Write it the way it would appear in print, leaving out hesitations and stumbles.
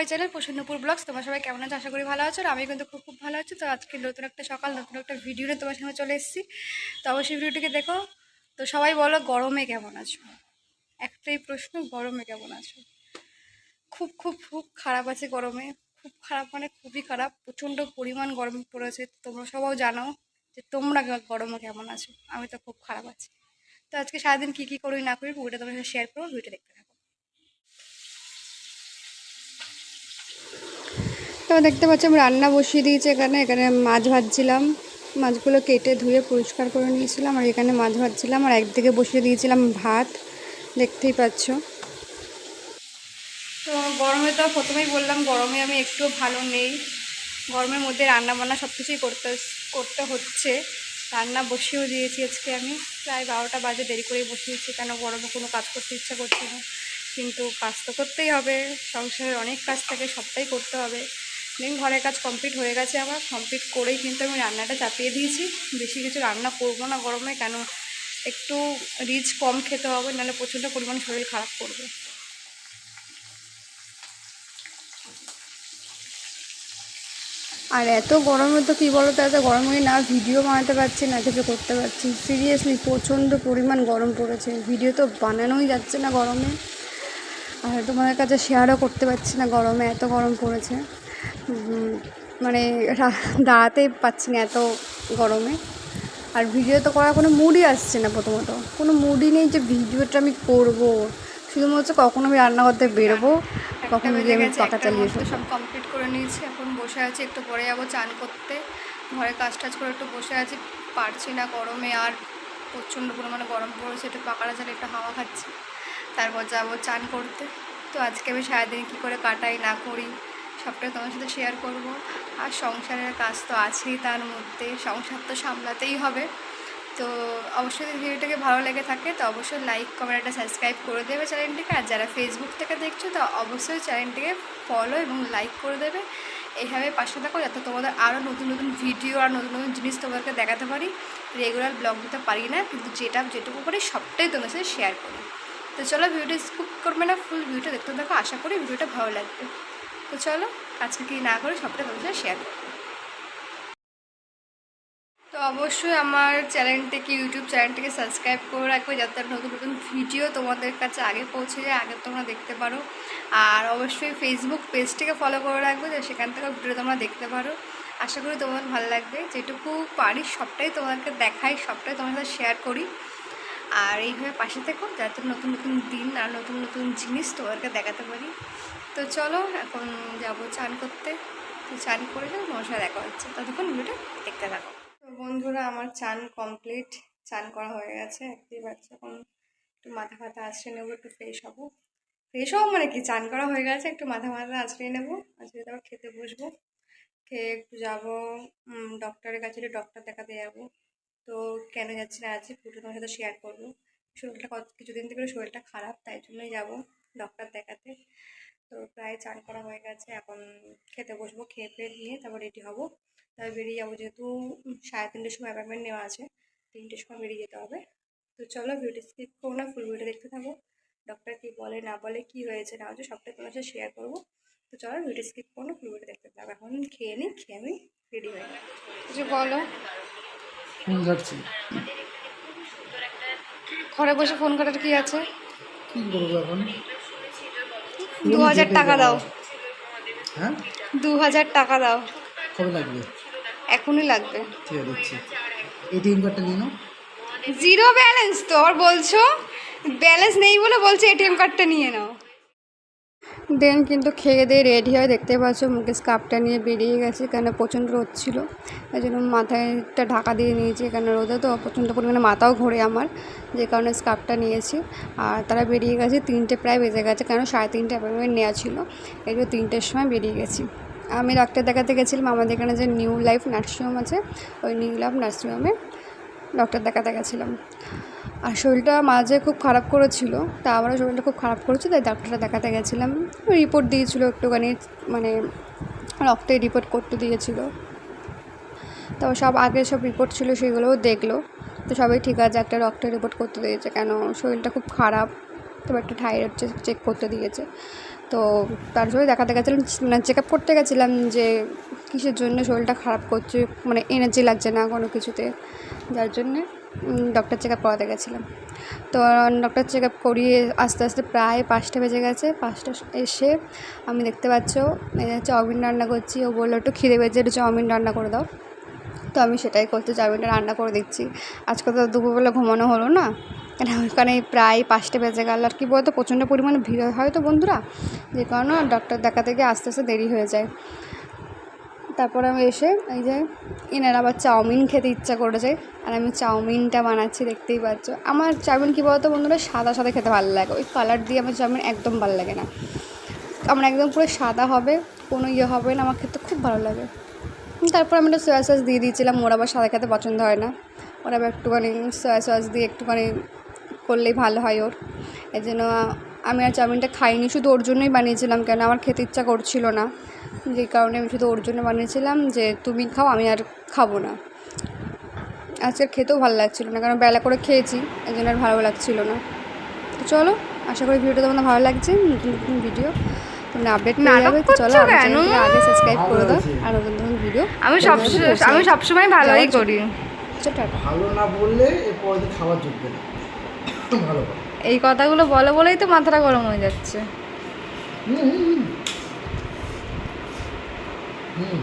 My channel প্রসন্নপুর blogs. তোমার সবাই কেমন আছে? আশা করি ভালো আছো। আর আমি কিন্তু খুব খুব ভালো আছি। তো আজকে নতুন একটা সকাল, নতুন একটা ভিডিও নিয়ে তোমার সামনে চলে এসেছি। তো অবশ্যই ভিডিওটিকে দেখো। তো সবাই বলো গরমে কেমন আছো? একটাই প্রশ্ন, গরমে কেমন আছো? খুব খুব খুব খারাপ আছে গরমে। খুব খারাপ মানে খুবই খারাপ, প্রচণ্ড পরিমাণ গরম পড়েছে। তোমরা সবাই জানো যে তোমরা গরমে কেমন আছো। আমি তো খুব খারাপ আছি। তো আজকে সারাদিন কী কী করি না করি ভিডিওটা তোমার সাথে শেয়ার করবো, ভিডিওটা দেখতে থাকো। তো দেখতে পাচ্ছি আমি রান্না বসিয়ে দিয়েছি। এখানে এখানে মাছ ভাজছিলাম, মাছগুলো কেটে ধুয়ে পরিষ্কার করে নিয়েছিলাম। আর এখানে মাছ ভাজছিলাম, আর একদিকে বসিয়ে দিয়েছিলাম ভাত, দেখতেই পাচ্ছ। তো গরমে তো প্রথমেই বললাম গরমে আমি একটু ভালো নেই। গরমের মধ্যে রান্না বান্না সব কিছুই করতে হচ্ছে। রান্না বসিয়েও দিয়েছি আজকে আমি, প্রায় 12টা বাজে দেরি করেই বসিয়েছি, কেন গরমে কোনো কাজ করতে ইচ্ছা করছে না। কিন্তু কাজ তো করতেই হবে, সংসারের অনেক কাজ থাকে, সবটাই করতে হবে। দেন ঘরের কাজ কমপ্লিট হয়ে গেছে আমার, কমপ্লিট করেই কিন্তু আমি রান্নাটা চাপিয়ে দিয়েছি। বেশি কিছু রান্না করবো না গরমে, কেন একটু রিচ কম খেতে হবে, নাহলে প্রচণ্ড পরিমাণে শরীর খারাপ করবে। আর এত গরমে তো কী বলো তো, এত গরমে না ভিডিও বানাতে পারছি না কিছু করতে পারছি। সিরিয়াসলি প্রচণ্ড পরিমাণ গরম পড়েছে, ভিডিও তো বানানোই যাচ্ছে না গরমে। আর তোমাদের কাছে শেয়ারও করতে পারছি না গরমে, এত গরম পড়েছে। মানে দাঁড়াতেই পাচ্ছি না এত গরমে। আর ভিডিও তো করার কোনো মুডই আসছে না, প্রথমত কোনো মুডই নেই যে ভিডিওটা আমি করবো। শুধুমাত্র কখন আমি রান্না করতে বেরোবো, কখন গিয়ে আমি পাখা চালিয়ে সব কমপ্লিট করে নিয়েছি। এখন বসে আছি, একটু পরে যাবো চান করতে। ঘরে কাজ টাজ করে একটু বসে আছি, পারছি না গরমে। আর প্রচণ্ড পরিমাণে গরম পড়েছে, একটু পাখাটা চালিয়ে একটু হাওয়া খাচ্ছি, তারপর যাবো চান করতে। তো আজকে আমি সারাদিন কী করে কাটাই না করি সবটাই তোমার সাথে শেয়ার করব। আর সংসারের কাজ তো আছেই, তার মধ্যে সংসার তো সামলাতেই হবে। তো অবশ্যই যদি ভিডিওটাকে ভালো লেগে থাকে তো অবশ্যই লাইক কমেন্ট একটা সাবস্ক্রাইব করে দেবে চ্যানেলটিকে। আর যারা ফেসবুক থেকে দেখছো তো অবশ্যই চ্যানেলটিকে ফলো এবং লাইক করে দেবে। এইভাবে পাশে থাকো, যাতে তোমাদের আরও নতুন নতুন ভিডিও আর নতুন নতুন জিনিস তোমাদেরকে দেখাতে পারি। রেগুলার ব্লগ দিতে পারি না, কিন্তু যেটুকু পারি সবটাই তোমার সাথে শেয়ার করি। তো চলো ভিডিওটা স্কিপ করবে না, ফুল ভিডিওটা দেখতে থাকো, আশা করি ভিডিওটা ভালো লাগবে। তো চলো আজকে কি না করে সবটা তোমার সাথে শেয়ার করি। তো অবশ্যই আমার চ্যানেলটিকে, ইউটিউব চ্যানেলটিকে সাবস্ক্রাইব করে রাখবে, যাতে নতুন নতুন ভিডিও তোমাদের কাছে আগে পৌঁছে যায়, আগে তোমরা দেখতে পারো। আর অবশ্যই ফেসবুক পেজটিকে ফলো করে রাখবে, যে সেখান থেকে ভিডিও তোমরা দেখতে পারো। আশা করি তোমাদের ভালো লাগবে, যেটুকু পারি সবটাই তোমাদেরকে দেখাই, সবটাই তোমাদের সাথে শেয়ার করি। আর এইভাবে পাশে থেকো, যাতে নতুন নতুন দিন আর নতুন নতুন জিনিস তোমাদেরকে দেখাতে পারি। তো চলো এখন যাবো চান করতে। তো চান করে তোমার সাথে দেখা হচ্ছে, ততক্ষণ ভিডিওটা দেখতে থাকো। তো বন্ধুরা আমার চান কমপ্লিট, চান করা হয়ে গেছে। একটাই বাচ্চা, এখন একটু মাথা ফাথা আঁচড়ে নেবো, একটু ফ্রেশ হবো। ফ্রেশ হবো মানে কি, চান করা হয়ে গেছে, একটু মাথা মাথা আঁচড়ে নেবো, আজকে তারপর খেতে বসবো। খেয়ে একটু যাবো ডক্টরের কাছে, ডক্টর দেখাতে যাবো। তো কেন যাচ্ছি না আজকে পুরো তোমার সাথে শেয়ার করবো। শরীরটা কিছুদিন থেকে শরীরটা খারাপ, তাই জন্যই যাবো ডক্টর দেখাতে। তো প্রায় চান করা হয়ে গেছে, এখন খেতে বসবো, খেয়ে ফেয়ে নিয়ে তারপর রেডি হবো, তারপর বেরিয়ে যাবো। যেহেতু 3:30টার সময় অ্যাপয়েন্টমেন্ট নেওয়া আছে, 3টের সময় বেরিয়ে যেতে হবে। তো চলো ভিডিও স্কিপ করো না, ফুল ভিডিও দেখতে থাকো। ডক্টর কী বলে না বলে, কী হয়েছে না হয়েছে সবটাই তোমার সাথে শেয়ার করবো। তো চলো ভিডিও স্কিপ করো না, ফুল ভিডিও দেখতে থাকো। এখন খেয়ে নিই, খেয়ে আমি রেডি হয়ে যাই। কিছু বলো। ফোন ঘাটছি। ঘরে বসে ফোন করার কি আছে? কি করবো এখন? 2000 টাকা দাও। হ্যাঁ, 2000 টাকা দাও। কবে লাগবে? এখনই লাগবে। ঠিক আছে, দিচ্ছি। এটিএম কার্ডটা নিয়ে নাও। জিরো ব্যালেন্স তো, আর বলছো ব্যালেন্স নেই বলে বলছো এটিএম কার্ডটা নিয়ে নাও। দেন কিন্তু খেয়ে দিয়ে রেডি হয়, দেখতে পাচ্ছ মুখে স্কার্ফটা নিয়ে বেরিয়ে গেছে, কেন প্রচণ্ড রোদ ছিল, এই জন্য মাথায় একটা ঢাকা দিয়ে নিয়েছি। কেন রোদে তো প্রচণ্ড পরিমাণে মাথাও ঘোরে আমার, যে কারণে স্কার্ফটা নিয়েছি। আর তারা বেরিয়ে গেছে, 3টে প্রায় বেজে গেছে, কেন 3:30 অ্যাপয়েন্টমেন্ট নেওয়া ছিল, এই জন্য 3টের সময় বেরিয়ে গেছি। আমি ডাক্তার দেখাতে গেছিলাম আমাদের এখানে যে নিউ লাইফ নার্সিংহোম আছে, ওই নিউ লাইফ নার্সিংহোমে ডক্টর দেখাতে গেছিলাম। আর শরীরটা মাঝে খুব খারাপ করেছিল, তা আমারও শরীরটা খুব খারাপ করেছিল, তাই ডাক্তারটা দেখাতে গেছিলাম। রিপোর্ট দিয়েছিল একটুখানি, মানে রক্তের রিপোর্ট করতে দিয়েছিল। তো সব আগে সব রিপোর্ট ছিল সেগুলোও দেখলো, তো সবাই ঠিক আছে, একটা রক্তের রিপোর্ট করতে দিয়েছে, কেন শরীরটা খুব খারাপ। তো একটা থাইরয়েড চেক করতে দিয়েছে। তো তার জন্যই দেখাতে গেছিলাম, মানে চেক আপ করতে গেছিলাম যে কিসের জন্য শরীরটা খারাপ করছে, মানে এনার্জি লাগছে না কোনো কিছুতে, যার জন্যে ডক্টর চেক আপ করাতে গেছিলাম। তো ডক্টর চেক আপ করিয়ে আস্তে আস্তে প্রায় 5টা বেজে গেছে। 5টা এসে আমি দেখতে পাচ্ছ এই যে চাউমিন রান্না করছি। ও বললো একটু খিদে পেয়েছে, একটু চাউমিন রান্না করে দাও। তো আমি সেটাই করতে চাউমিনটা রান্না করে দিচ্ছি। আজকে তো দুপুরবেলা ঘুমানো হলো না, কেন ওখানে প্রায় 5টা বেজে গেল। আর কি বলতো, প্রচণ্ড পরিমাণে ভিড় হয় তো বন্ধুরা, যে কারণে ডক্টর দেখাতে গিয়ে আস্তে আস্তে দেরি হয়ে যায়। তারপরে আমি এসে এই যে এনার আবার চাউমিন খেতে ইচ্ছা করেছে, আর আমি চাউমিনটা বানাচ্ছি, দেখতেই পাচ্ছ। আমার চাউমিন কী বলতো বন্ধুরা, সাদা সাদা খেতে ভালো লাগে, ওই কালার দিয়ে আমার চাউমিন একদম ভালো লাগে না। আমার একদম পুরো সাদা হবে, কোনো ইয়ে হবে না, আমার খেতে খুব ভালো লাগে। তারপর আমি একটু সয়া সস দিয়ে দিয়েছিলাম, ওর আবার সাদা খেতে পছন্দ হয় না, ওর আবার একটুখানি সয়া সস দিয়ে একটুখানি করলেই ভালো হয় ওর। এই জন্য আমি আর চাউমিনটা খাইনি, শুধু ওর জন্যই বানিয়েছিলাম, কেন আমার খেতে ইচ্ছা করছিল না, যেই কারণে আমি শুধু ওর জন্য বানিয়েছিলাম যে তুমি খাও, আমি আর খাবো না। আজকে খেতেও ভালো লাগছিলো না, কারণ বেলা করে খেয়েছি, এই জন্য আর ভালো লাগছিলো না। তো চলো, আশা করি ভিডিওটা তোমাদের ভালো লাগছে। নতুন নতুন ভিডিও তোমরা আপডেট পেয়ে যাবে। তো চলো, আমার চ্যানেলটা আগে সাবস্ক্রাইব করে দাও, আর নতুন নতুন ভিডিও আমি সবসময় ভালোই করি। টাটা। ভালো না বললে এরপর খাবার জুটবে না। ভালো করে। এই কথাগুলো বলে বলেই তো মাথাটা গরম হয়ে যাচ্ছে। হুম হুম হুম